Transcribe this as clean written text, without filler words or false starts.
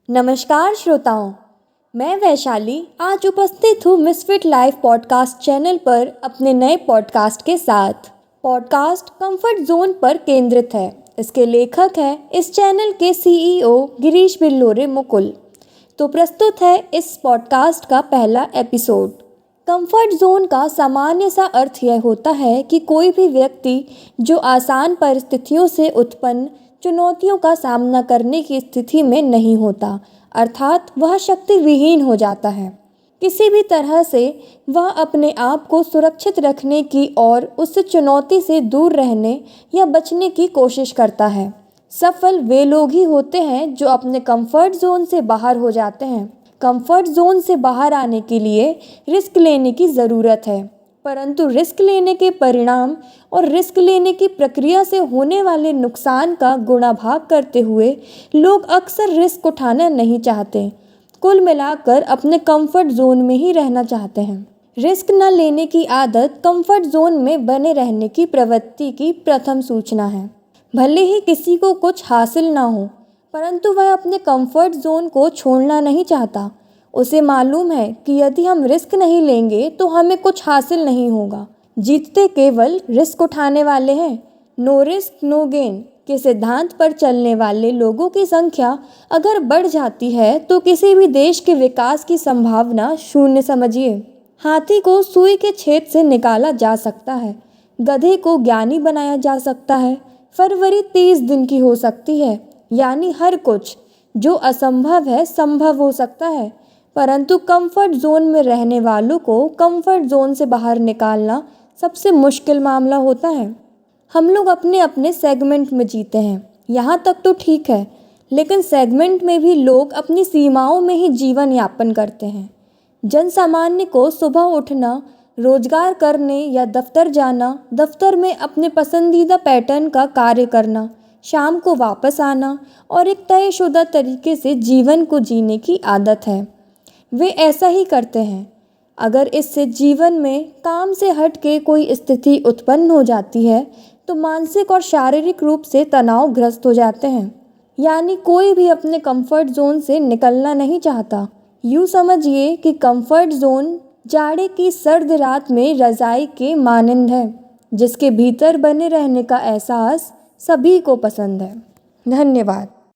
नमस्कार श्रोताओं, मैं वैशाली आज उपस्थित हूँ मिसफिट लाइफ पॉडकास्ट चैनल पर अपने नए पॉडकास्ट के साथ। पॉडकास्ट कंफर्ट जोन पर केंद्रित है। इसके लेखक हैं इस चैनल के सीईओ गिरीश बिल्लोरे मुकुल। तो प्रस्तुत है इस पॉडकास्ट का पहला एपिसोड। कंफर्ट जोन का सामान्य सा अर्थ यह होता है कि कोई भी व्यक्ति जो आसान परिस्थितियों से उत्पन्न चुनौतियों का सामना करने की स्थिति में नहीं होता, अर्थात वह शक्ति विहीन हो जाता है। किसी भी तरह से वह अपने आप को सुरक्षित रखने की और उस चुनौती से दूर रहने या बचने की कोशिश करता है। सफल वे लोग ही होते हैं जो अपने कंफर्ट जोन से बाहर हो जाते हैं। कंफर्ट जोन से बाहर आने के लिए रिस्क लेने की ज़रूरत है, परंतु रिस्क लेने के परिणाम और रिस्क लेने की प्रक्रिया से होने वाले नुकसान का गुणा भाग करते हुए लोग अक्सर रिस्क उठाना नहीं चाहते। कुल मिलाकर अपने कंफर्ट जोन में ही रहना चाहते हैं। रिस्क न लेने की आदत कंफर्ट जोन में बने रहने की प्रवृत्ति की प्रथम सूचना है। भले ही किसी को कुछ हासिल ना हो, परंतु वह अपने कंफर्ट जोन को छोड़ना नहीं चाहता। उसे मालूम है कि यदि हम रिस्क नहीं लेंगे तो हमें कुछ हासिल नहीं होगा। जीतते केवल रिस्क उठाने वाले हैं। नो रिस्क नो गेन के सिद्धांत पर चलने वाले लोगों की संख्या अगर बढ़ जाती है तो किसी भी देश के विकास की संभावना शून्य समझिए। हाथी को सुई के छेद से निकाला जा सकता है, गधे को ज्ञानी बनाया जा सकता है, फरवरी 30 दिन की हो सकती है, यानी हर कुछ जो असंभव है संभव हो सकता है। परंतु कंफर्ट जोन में रहने वालों को कंफर्ट जोन से बाहर निकालना सबसे मुश्किल मामला होता है। हम लोग अपने अपने सेगमेंट में जीते हैं, यहाँ तक तो ठीक है, लेकिन सेगमेंट में भी लोग अपनी सीमाओं में ही जीवन यापन करते हैं। जन सामान्य को सुबह उठना, रोजगार करने या दफ्तर जाना, दफ्तर में अपने पसंदीदा पैटर्न का कार्य करना, शाम को वापस आना और एक तयशुदा तरीके से जीवन को जीने की आदत है। वे ऐसा ही करते हैं। अगर इससे जीवन में काम से हट के कोई स्थिति उत्पन्न हो जाती है तो मानसिक और शारीरिक रूप से तनावग्रस्त हो जाते हैं। यानी कोई भी अपने कंफर्ट जोन से निकलना नहीं चाहता। यूँ समझिए कि कंफर्ट जोन जाड़े की सर्द रात में रज़ाई के मानंद है, जिसके भीतर बने रहने का एहसास सभी को पसंद है। धन्यवाद।